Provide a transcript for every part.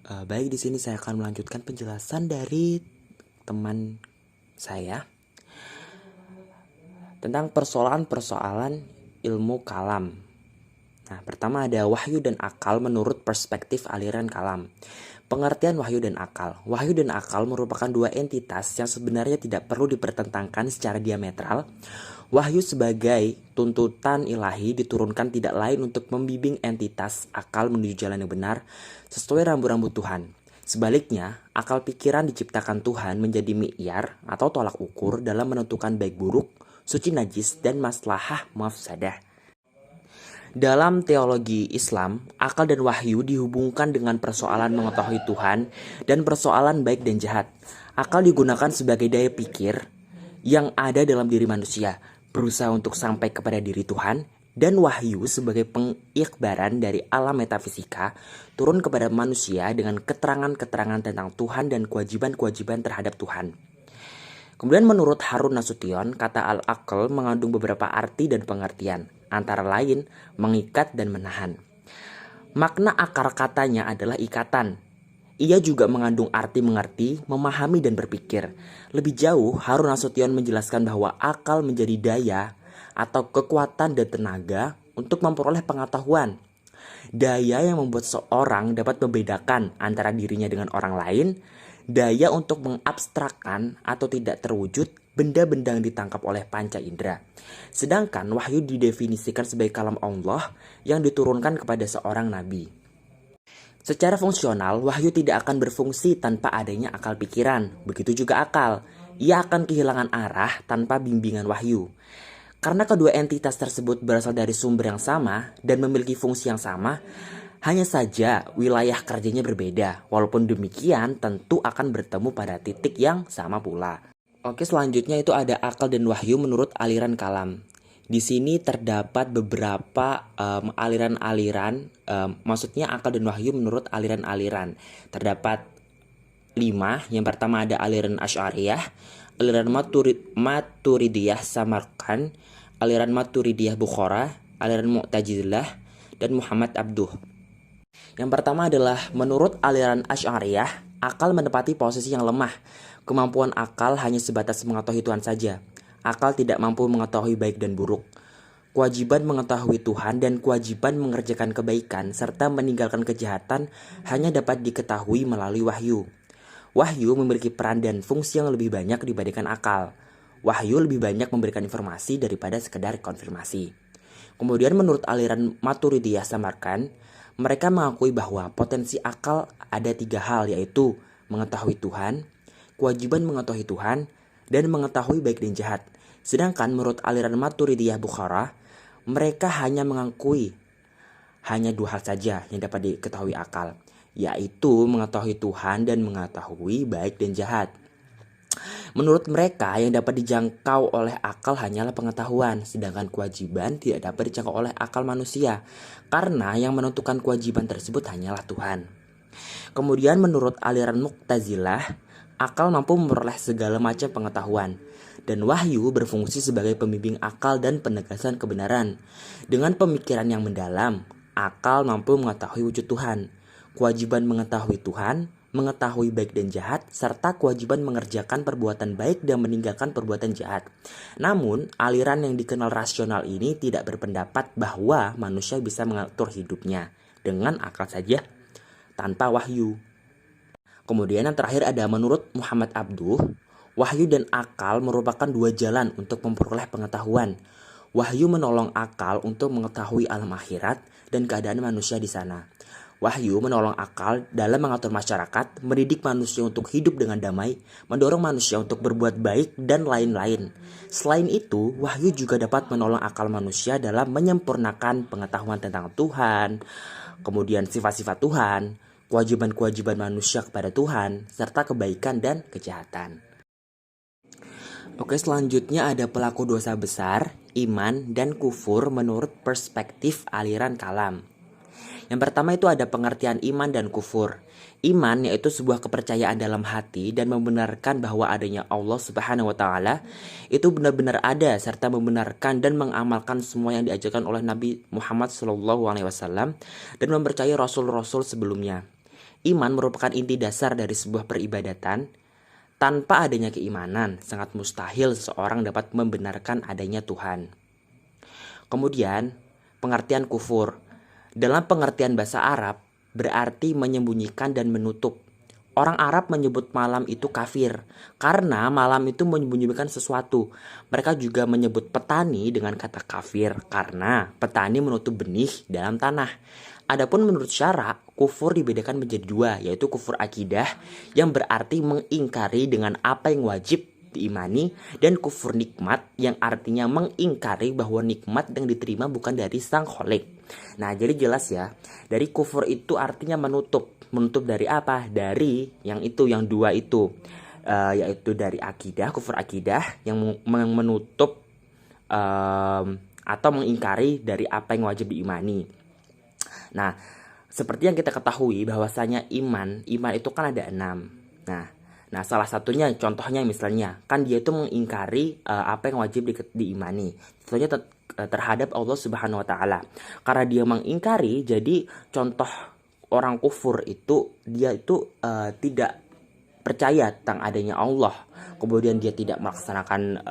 Baik, di sini saya akan melanjutkan penjelasan dari teman saya tentang persoalan-persoalan ilmu kalam. Nah, pertama ada wahyu dan akal menurut perspektif aliran kalam. Pengertian wahyu dan akal. Wahyu dan akal merupakan dua entitas yang sebenarnya tidak perlu dipertentangkan secara diametral. Wahyu sebagai tuntutan ilahi diturunkan tidak lain untuk membimbing entitas akal menuju jalan yang benar sesuai rambu-rambu Tuhan. Sebaliknya, akal pikiran diciptakan Tuhan menjadi mi'yar atau tolak ukur dalam menentukan baik buruk, suci najis, dan maslahah mafsadah. Dalam teologi Islam, akal dan wahyu dihubungkan dengan persoalan mengetahui Tuhan dan persoalan baik dan jahat. Akal digunakan sebagai daya pikir yang ada dalam diri manusia, berusaha untuk sampai kepada diri Tuhan, dan wahyu sebagai pengikbaran dari alam metafisika turun kepada manusia dengan keterangan-keterangan tentang Tuhan dan kewajiban-kewajiban terhadap Tuhan. Kemudian menurut Harun Nasution, kata al-aql mengandung beberapa arti dan pengertian, antara lain mengikat dan menahan. Makna akar katanya adalah ikatan. Ia juga mengandung arti mengerti, memahami, dan berpikir. Lebih jauh, Harun Nasution menjelaskan bahwa akal menjadi daya atau kekuatan dan tenaga untuk memperoleh pengetahuan. Daya yang membuat seorang dapat membedakan antara dirinya dengan orang lain, daya untuk mengabstrakkan atau tidak terwujud benda-benda yang ditangkap oleh panca indera. Sedangkan wahyu didefinisikan sebagai kalam Allah yang diturunkan kepada seorang nabi. Secara fungsional, wahyu tidak akan berfungsi tanpa adanya akal pikiran. Begitu juga akal. Ia akan kehilangan arah tanpa bimbingan wahyu. Karena kedua entitas tersebut berasal dari sumber yang sama dan memiliki fungsi yang sama, hanya saja wilayah kerjanya berbeda. Walaupun demikian, tentu akan bertemu pada titik yang sama pula. Oke, selanjutnya itu ada akal dan wahyu menurut aliran kalam. Di sini terdapat beberapa aliran-aliran, maksudnya akal dan wahyu menurut aliran-aliran. Terdapat 5. Yang pertama ada aliran Asy'ariyah, aliran Maturidiyah Samarkand, aliran Maturidiyah Bukhara, aliran Mu'tazilah, dan Muhammad Abduh. Yang pertama adalah menurut aliran Asy'ariyah, akal menempati posisi yang lemah. Kemampuan akal hanya sebatas mengetahui Tuhan saja. Akal tidak mampu mengetahui baik dan buruk. Kewajiban mengetahui Tuhan dan kewajiban mengerjakan kebaikan serta meninggalkan kejahatan hanya dapat diketahui melalui wahyu. Wahyu memiliki peran dan fungsi yang lebih banyak dibandingkan akal. Wahyu lebih banyak memberikan informasi daripada sekedar konfirmasi. Kemudian menurut aliran Maturidiyah Samarkand, mereka mengakui bahwa potensi akal ada 3 hal, yaitu mengetahui Tuhan, kewajiban mengetahui Tuhan, dan mengetahui baik dan jahat. Sedangkan menurut aliran Maturidiyah Bukhara, mereka hanya mengakui hanya 2 hal saja yang dapat diketahui akal, yaitu mengetahui Tuhan dan mengetahui baik dan jahat. Menurut mereka, yang dapat dijangkau oleh akal hanyalah pengetahuan, sedangkan kewajiban tidak dapat dijangkau oleh akal manusia, karena yang menentukan kewajiban tersebut hanyalah Tuhan. Kemudian menurut aliran Mu'tazilah, akal mampu memperoleh segala macam pengetahuan, dan wahyu berfungsi sebagai pembimbing akal dan penegasan kebenaran. Dengan pemikiran yang mendalam, akal mampu mengetahui wujud Tuhan, kewajiban mengetahui Tuhan, mengetahui baik dan jahat, serta kewajiban mengerjakan perbuatan baik dan meninggalkan perbuatan jahat. Namun, aliran yang dikenal rasional ini tidak berpendapat bahwa manusia bisa mengatur hidupnya dengan akal saja tanpa wahyu. Kemudian yang terakhir ada menurut Muhammad Abduh, wahyu dan akal merupakan 2 jalan untuk memperoleh pengetahuan. Wahyu menolong akal untuk mengetahui alam akhirat dan keadaan manusia di sana. Wahyu menolong akal dalam mengatur masyarakat, mendidik manusia untuk hidup dengan damai, mendorong manusia untuk berbuat baik, dan lain-lain. Selain itu, wahyu juga dapat menolong akal manusia dalam menyempurnakan pengetahuan tentang Tuhan, kemudian sifat-sifat Tuhan, kewajiban-kewajiban manusia kepada Tuhan, serta kebaikan dan kejahatan. Oke, selanjutnya ada pelaku dosa besar, iman, dan kufur menurut perspektif aliran kalam. Yang pertama itu ada pengertian iman dan kufur. Iman yaitu sebuah kepercayaan dalam hati dan membenarkan bahwa adanya Allah Subhanahu wa taala itu benar-benar ada, serta membenarkan dan mengamalkan semua yang diajarkan oleh Nabi Muhammad SAW dan mempercayai rasul-rasul sebelumnya. Iman merupakan inti dasar dari sebuah peribadatan. Tanpa adanya keimanan, sangat mustahil seseorang dapat membenarkan adanya Tuhan. Kemudian, pengertian kufur. Dalam pengertian bahasa Arab, berarti menyembunyikan dan menutup. Orang Arab menyebut malam itu kafir, karena malam itu menyembunyikan sesuatu. Mereka juga menyebut petani dengan kata kafir, karena petani menutup benih dalam tanah. Adapun menurut syara, kufur dibedakan menjadi dua, yaitu kufur akidah yang berarti mengingkari dengan apa yang wajib diimani, dan kufur nikmat yang artinya mengingkari bahwa nikmat yang diterima bukan dari sang kholik. Nah, jadi jelas ya, dari kufur itu artinya menutup. Menutup dari apa? Dari yang itu, yang dua itu, yaitu dari akidah, kufur akidah yang menutup atau mengingkari dari apa yang wajib diimani. Nah, seperti yang kita ketahui bahwasanya iman itu kan ada 6. Nah, salah satunya contohnya misalnya kan dia itu mengingkari apa yang wajib diimani. Contohnya terhadap Allah Subhanahu wa taala. Karena dia mengingkari, jadi contoh orang kufur itu dia itu tidak percaya tentang adanya Allah. Kemudian dia tidak melaksanakan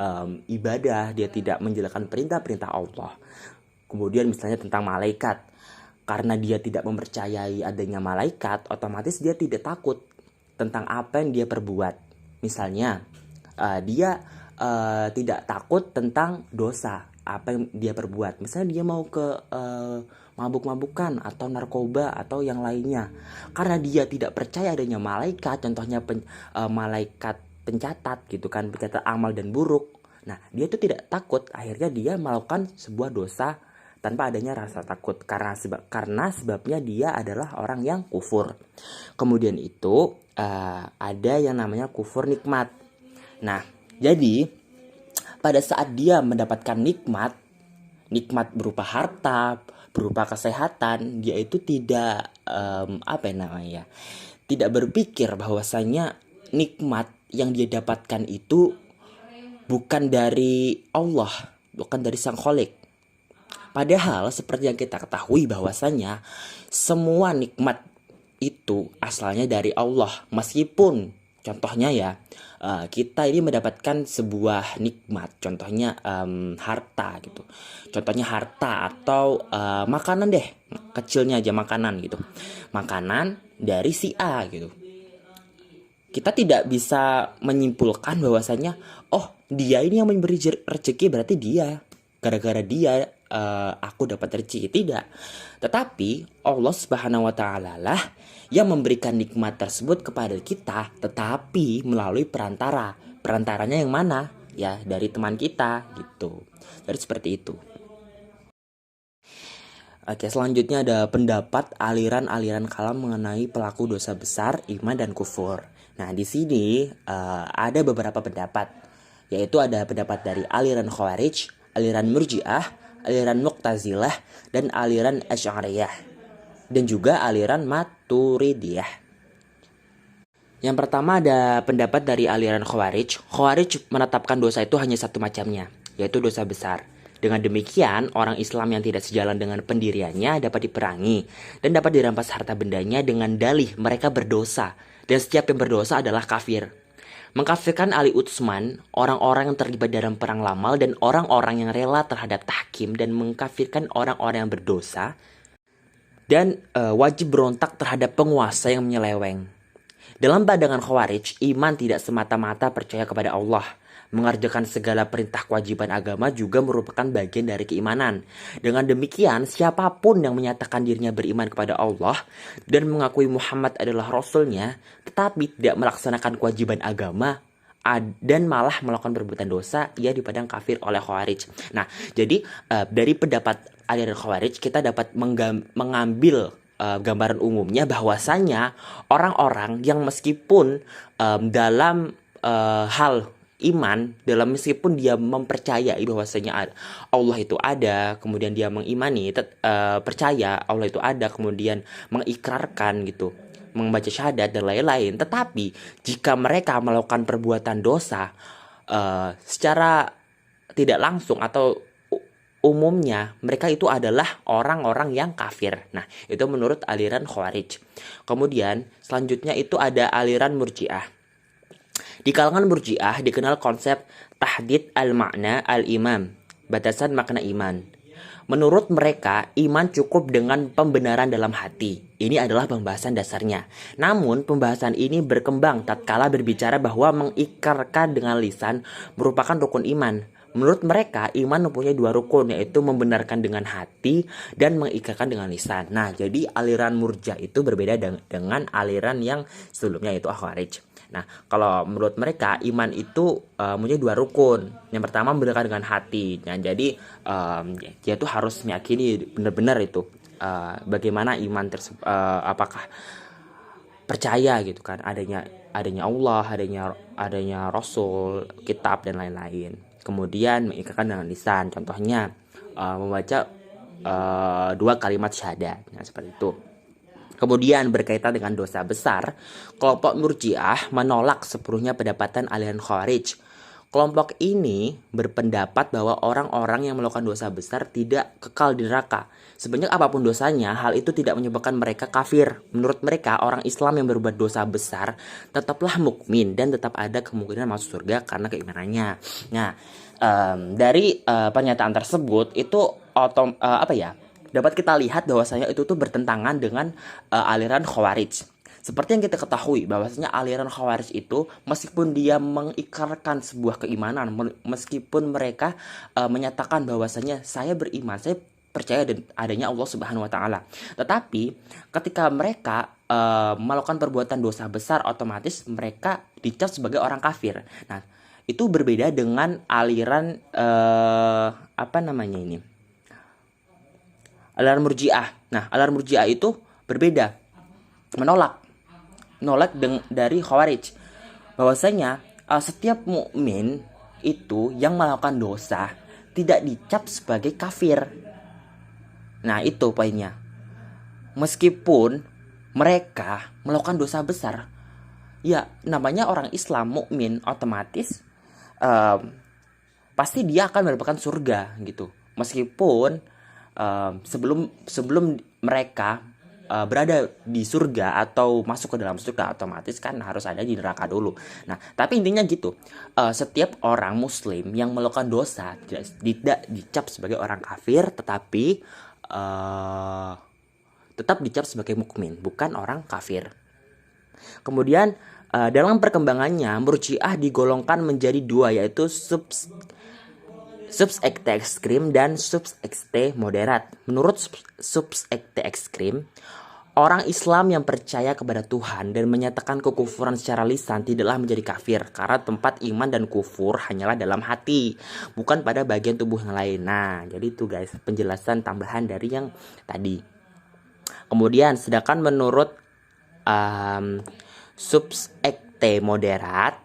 ibadah, dia tidak menjalankan perintah-perintah Allah. Kemudian misalnya tentang malaikat. Karena dia tidak mempercayai adanya malaikat, otomatis dia tidak takut tentang apa yang dia perbuat. Misalnya, dia tidak takut tentang dosa apa yang dia perbuat. Misalnya dia mau ke mabuk-mabukan atau narkoba atau yang lainnya. Karena dia tidak percaya adanya malaikat, contohnya malaikat pencatat gitu kan, pencatat amal dan buruk. Nah, dia itu tidak takut, akhirnya dia melakukan sebuah dosa tanpa adanya rasa takut karena sebabnya dia adalah orang yang kufur. Kemudian itu ada yang namanya kufur nikmat. Nah, jadi pada saat dia mendapatkan nikmat berupa harta, berupa kesehatan, dia itu tidak tidak berpikir bahwasanya nikmat yang dia dapatkan itu bukan dari Allah, bukan dari Sang Kholik. Padahal seperti yang kita ketahui bahwasanya semua nikmat itu asalnya dari Allah. Meskipun contohnya ya, kita ini mendapatkan sebuah nikmat, contohnya harta gitu. Contohnya harta atau makanan deh, kecilnya aja makanan gitu. Makanan dari si A gitu. Kita tidak bisa menyimpulkan bahwasanya oh, dia ini yang memberi rezeki, berarti dia, gara-gara dia aku dapat rezeki. Tidak. Tetapi Allah Subhanahu wa taala lah yang memberikan nikmat tersebut kepada kita, tetapi melalui perantara. Perantaranya yang mana? Ya, dari teman kita gitu. Jadi seperti itu. Oke, selanjutnya ada pendapat aliran-aliran kalam mengenai pelaku dosa besar, iman dan kufur. Nah, di sini ada beberapa pendapat, yaitu ada pendapat dari aliran Khawarij, aliran Murji'ah, aliran Mu'tazilah, dan aliran Asy'ariyah, dan juga aliran Maturidiyah. Yang pertama ada pendapat dari aliran Khawarij. Khawarij menetapkan dosa itu hanya satu macamnya, yaitu dosa besar. Dengan demikian, orang Islam yang tidak sejalan dengan pendiriannya dapat diperangi dan dapat dirampas harta bendanya dengan dalih mereka berdosa, dan setiap yang berdosa adalah kafir. Mengkafirkan Ali Utsman, orang-orang yang terlibat dalam perang Lamal, dan orang-orang yang rela terhadap tahkim, dan mengkafirkan orang-orang yang berdosa dan wajib berontak terhadap penguasa yang menyeleweng. Dalam pandangan Khawarij, iman tidak semata-mata percaya kepada Allah. Mengerjakan segala perintah kewajiban agama juga merupakan bagian dari keimanan. Dengan demikian, siapapun yang menyatakan dirinya beriman kepada Allah dan mengakui Muhammad adalah Rasulnya, tetapi tidak melaksanakan kewajiban agama dan malah melakukan perbuatan dosa, ia dipandang kafir oleh Khawarij. Nah, jadi dari pendapat aliran Khawarij kita dapat mengambil gambaran umumnya bahwasanya orang-orang yang meskipun dalam hal iman, dalam meskipun dia mempercayai bahwasanya Allah itu ada, kemudian dia mengimani, percaya Allah itu ada, kemudian mengikrarkan gitu, membaca syahadat dan lain-lain, tetapi jika mereka melakukan perbuatan dosa secara tidak langsung atau umumnya mereka itu adalah orang-orang yang kafir. Nah, itu menurut aliran Khawarij. Kemudian selanjutnya itu ada aliran Murji'ah. Di kalangan Murji'ah dikenal konsep tahdid al-makna al-imam, batasan makna iman. Menurut mereka, iman cukup dengan pembenaran dalam hati. Ini adalah pembahasan dasarnya. Namun, pembahasan ini berkembang tatkala berbicara bahwa mengikrarkan dengan lisan merupakan rukun iman. Menurut mereka, iman mempunyai dua rukun, yaitu membenarkan dengan hati dan mengikrarkan dengan lisan. Nah, jadi aliran Murji'ah itu berbeda dengan aliran yang sebelumnya, yaitu Khawarij. Nah, kalau menurut mereka iman itu mempunyai dua rukun. Yang pertama membenarkan dengan hati. Nah, jadi dia tuh harus meyakini benar-benar itu bagaimana iman tersebut, apakah percaya gitu kan adanya Allah, adanya Rasul, kitab dan lain-lain. Kemudian mengikrarkan dengan lisan. Contohnya membaca dua kalimat syahadat. Nah, seperti itu. Kemudian berkaitan dengan dosa besar, kelompok Murji'ah menolak sepenuhnya pendapatan aliran Khawarij. Kelompok ini berpendapat bahwa orang-orang yang melakukan dosa besar tidak kekal di neraka. Sebanyak apapun dosanya, hal itu tidak menyebabkan mereka kafir. Menurut mereka, orang Islam yang berbuat dosa besar tetaplah mukmin dan tetap ada kemungkinan masuk surga karena keimanannya. Nah, dari pernyataan tersebut itu dapat kita lihat bahwasanya itu tuh bertentangan dengan aliran Khawarij. Seperti yang kita ketahui bahwasanya aliran Khawarij itu meskipun dia mengikrarkan sebuah keimanan, meskipun mereka menyatakan bahwasanya saya beriman, saya percaya dan adanya Allah Subhanahu wa taala. Tetapi ketika mereka melakukan perbuatan dosa besar, otomatis mereka dicap sebagai orang kafir. Nah, itu berbeda dengan aliran aliran Murji'ah. Nah, aliran Murji'ah itu berbeda, menolak dari Khawarij, bahwasanya setiap mukmin itu yang melakukan dosa tidak dicap sebagai kafir. Nah, itu poinnya. Meskipun mereka melakukan dosa besar, ya namanya orang Islam mukmin, otomatis pasti dia akan mendapatkan surga gitu. Meskipun sebelum mereka berada di surga atau masuk ke dalam surga, otomatis kan harus ada di neraka dulu. Nah, tapi intinya gitu, setiap orang muslim yang melakukan dosa tidak dicap sebagai orang kafir, tetapi tetap dicap sebagai mukmin, bukan orang kafir. Kemudian dalam perkembangannya, Murji'ah digolongkan menjadi dua, yaitu subsekte ekstrim dan subsekte moderat. Menurut subsekte ekstrim, orang Islam yang percaya kepada Tuhan dan menyatakan kekufuran secara lisan tidaklah menjadi kafir, karena tempat iman dan kufur hanyalah dalam hati, bukan pada bagian tubuh yang lain. Nah, jadi itu guys, penjelasan tambahan dari yang tadi. Kemudian sedangkan menurut subsekte moderat,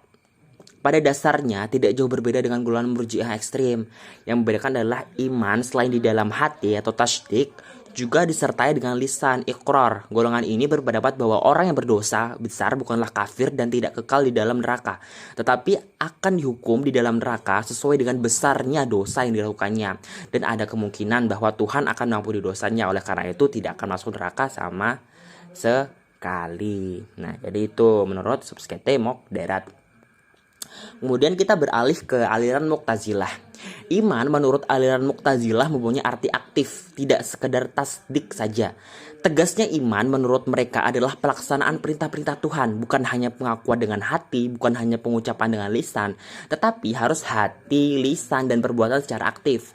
pada dasarnya tidak jauh berbeda dengan golongan Murji'ah ekstrim. Yang membedakan adalah iman selain di dalam hati atau tasdik juga disertai dengan lisan iqrar. Golongan ini berpendapat bahwa orang yang berdosa besar bukanlah kafir dan tidak kekal di dalam neraka, tetapi akan dihukum di dalam neraka sesuai dengan besarnya dosa yang dilakukannya, dan ada kemungkinan bahwa Tuhan akan mengampuni dosanya. Oleh karena itu tidak akan masuk neraka sama sekali. Nah, jadi itu menurut subsekte moderat. Kemudian kita beralih ke aliran Mu'tazilah. Iman menurut aliran Mu'tazilah mempunyai arti aktif, tidak sekedar tasdik saja. Tegasnya iman menurut mereka adalah pelaksanaan perintah-perintah Tuhan, bukan hanya pengakuan dengan hati, bukan hanya pengucapan dengan lisan, tetapi harus hati, lisan, dan perbuatan secara aktif.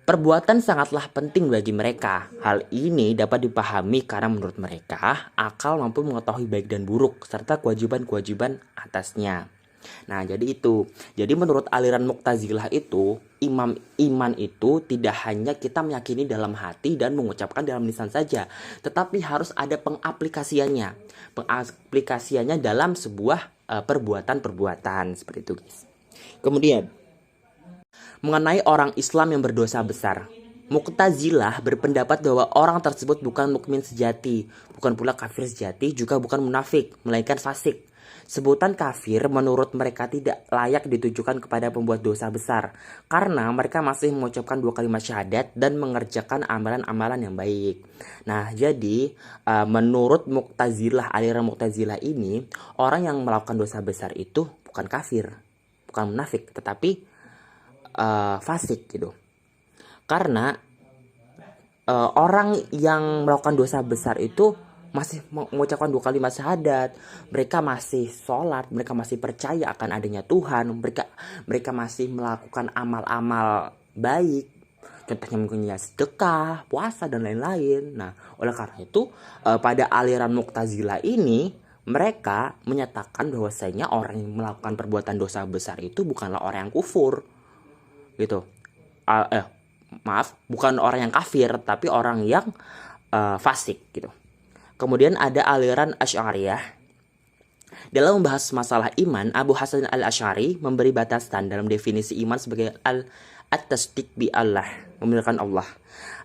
Perbuatan sangatlah penting bagi mereka. Hal ini dapat dipahami karena menurut mereka akal mampu mengetahui baik dan buruk serta kewajiban-kewajiban atasnya. Nah, jadi itu. Jadi menurut aliran Mu'tazilah itu, iman itu tidak hanya kita meyakini dalam hati dan mengucapkan dalam lisan saja, tetapi harus ada pengaplikasiannya. Pengaplikasiannya dalam sebuah perbuatan-perbuatan seperti itu, guys. Kemudian mengenai orang Islam yang berdosa besar, Mu'tazilah berpendapat bahwa orang tersebut bukan mukmin sejati, bukan pula kafir sejati, juga bukan munafik, melainkan fasik. Sebutan kafir menurut mereka tidak layak ditujukan kepada pembuat dosa besar karena mereka masih mengucapkan 2 kalimat syahadat dan mengerjakan amalan-amalan yang baik. Nah, jadi menurut Mu'tazilah, aliran Mu'tazilah ini, orang yang melakukan dosa besar itu bukan kafir, bukan munafik, tetapi fasik gitu. Karena orang yang melakukan dosa besar itu masih mengucapkan 2 kalimat syahadat, mereka masih sholat, mereka masih percaya akan adanya Tuhan, mereka masih melakukan amal-amal baik, contohnya mungkin ya sedekah, puasa dan lain-lain. Nah, oleh karena itu pada aliran Mu'tazilah ini mereka menyatakan bahwasanya orang yang melakukan perbuatan dosa besar itu bukanlah orang yang kufur gitu. Bukan orang yang kafir, tapi orang yang fasik gitu. Kemudian ada aliran Asy'ariyah. Dalam membahas masalah iman, Abu Hasan al-Asy'ari memberi batasan dalam definisi iman sebagai at-tasdiq bi Allah, membenarkan Allah.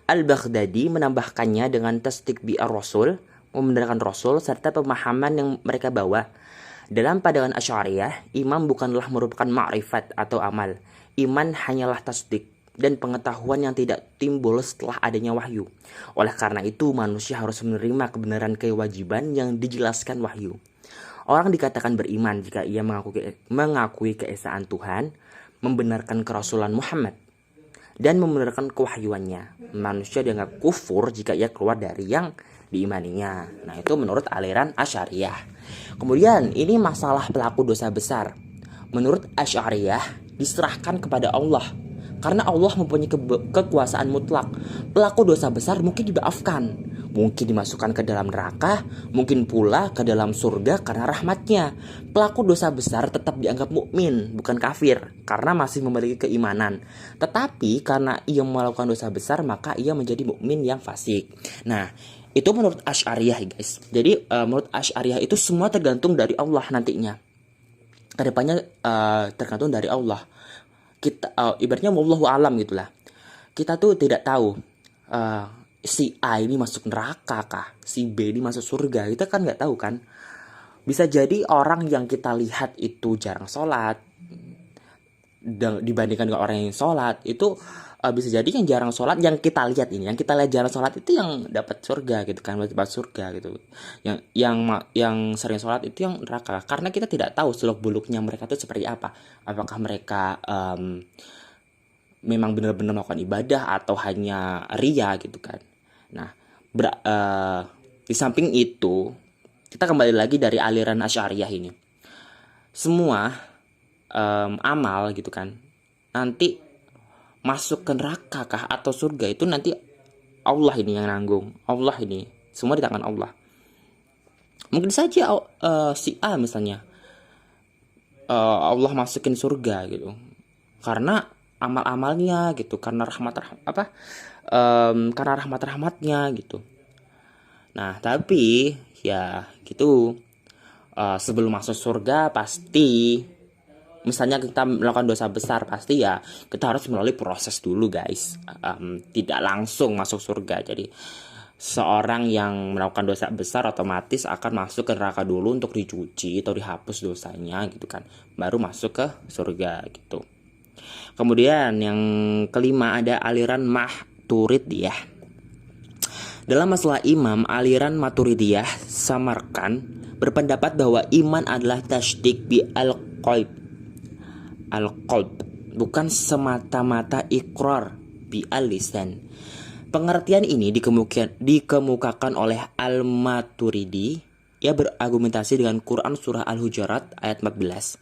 Al-Baghdadi menambahkannya dengan tasdiq bi ar-Rasul, membenarkan Rasul, serta pemahaman yang mereka bawa. Dalam pandangan Asy'ariyah, iman bukanlah merupakan ma'rifat atau amal. Iman hanyalah tasdiq dan pengetahuan yang tidak timbul setelah adanya wahyu. Oleh karena itu, manusia harus menerima kebenaran kewajiban yang dijelaskan wahyu. Orang dikatakan beriman jika ia mengakui keesaan Tuhan, membenarkan kerasulan Muhammad, dan membenarkan kewahyuannya. Manusia dianggap kufur jika ia keluar dari yang diimaninya. Nah, itu menurut aliran Asy'ariyah. Kemudian, ini masalah pelaku dosa besar. Menurut Asy'ariyah, diserahkan kepada Allah. Karena Allah mempunyai kekuasaan mutlak. Pelaku dosa besar mungkin dimaafkan, mungkin dimasukkan ke dalam neraka, mungkin pula ke dalam surga karena rahmatnya. Pelaku dosa besar tetap dianggap mukmin, bukan kafir, karena masih memiliki keimanan. Tetapi karena ia melakukan dosa besar, maka ia menjadi mukmin yang fasik. Nah, itu menurut Asy'ariyah, guys. Jadi menurut Asy'ariyah itu semua tergantung dari Allah nantinya. Kedepannya tergantung dari Allah. Kita ibaratnya wallahu alam gitulah. Kita tuh tidak tahu si A ini masuk neraka kah, si B ini masuk surga. Kita kan nggak tahu kan. Bisa jadi orang yang kita lihat itu jarang sholat dibandingkan dengan orang yang sholat itu bisa jadi yang jarang sholat, yang kita lihat jarang sholat itu yang dapat surga gitu kan, dapat surga gitu. Yang sering sholat itu yang neraka, karena kita tidak tahu seluk beluknya mereka itu seperti apa. Apakah mereka memang benar-benar melakukan ibadah atau hanya ria gitu kan. Nah, di samping itu kita kembali lagi dari aliran Asy'ariyah ini. Semua amal gitu kan nanti masuk ke neraka kah atau surga itu nanti Allah ini yang nanggung. Allah ini semua di tangan Allah. Mungkin saja si A misalnya Allah masukin surga gitu karena amal-amalnya gitu, karena karena rahmatnya gitu. Nah, tapi ya gitu, sebelum masuk surga pasti, misalnya kita melakukan dosa besar, pasti ya kita harus melalui proses dulu, guys. Tidak langsung masuk surga. Jadi seorang yang melakukan dosa besar otomatis akan masuk ke neraka dulu untuk dicuci atau dihapus dosanya gitu kan, baru masuk ke surga gitu. Kemudian yang kelima ada aliran Maturidiyah. Dalam masalah imam, aliran Maturidiyah Samarkand berpendapat bahwa iman adalah tasdik bi al-qalb, bukan semata-mata ikrar bi al-lisan. Pengertian ini dikemukakan oleh Al-Maturidi. Ia berargumentasi dengan Quran surah Al-Hujurat ayat 14.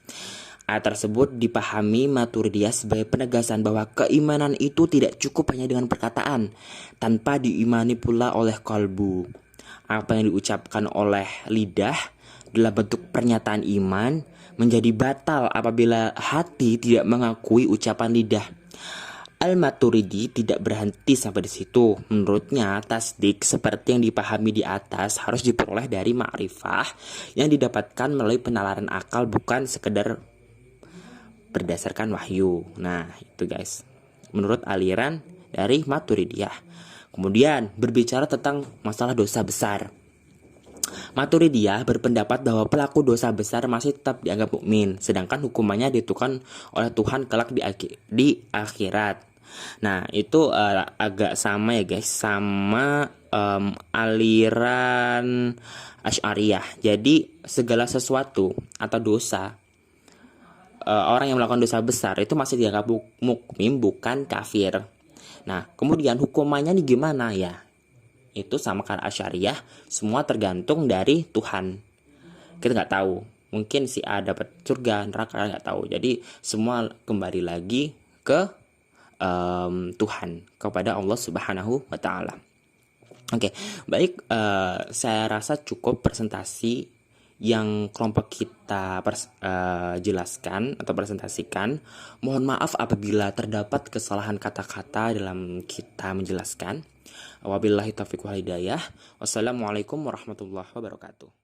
Ayat tersebut dipahami Maturidiyah sebagai penegasan bahwa keimanan itu tidak cukup hanya dengan perkataan, tanpa diimani pula oleh kalbu. Apa yang diucapkan oleh lidah dalam bentuk pernyataan iman menjadi batal apabila hati tidak mengakui ucapan lidah. Al-Maturidi tidak berhenti sampai di situ. Menurutnya, tasdik seperti yang dipahami di atas harus diperoleh dari ma'rifah yang didapatkan melalui penalaran akal, bukan sekedar berdasarkan wahyu. Nah, itu guys, menurut aliran dari Maturidiyah. Kemudian berbicara tentang masalah dosa besar. Maturidiyah berpendapat bahwa pelaku dosa besar masih tetap dianggap mukmin, sedangkan hukumannya ditentukan oleh Tuhan kelak di akhirat. Nah, itu agak sama ya guys, sama aliran Asy'ariyah. Jadi segala sesuatu atau dosa, orang yang melakukan dosa besar itu masih dianggap mukmin, bukan kafir. Nah, kemudian hukumannya nih gimana ya? Itu sama kan Asy'ariyah, semua tergantung dari Tuhan. Kita nggak tahu, mungkin si A dapat surga, neraka nggak tahu. Jadi semua kembali lagi ke Tuhan, kepada Allah Subhanahu wa Ta'ala. Oke, baik, saya rasa cukup presentasi yang kelompok kita jelaskan atau presentasikan. Mohon maaf apabila terdapat kesalahan kata-kata dalam kita menjelaskan. Wabillahi taufiq wal hidayah. Wassalamualaikum warahmatullahi wabarakatuh.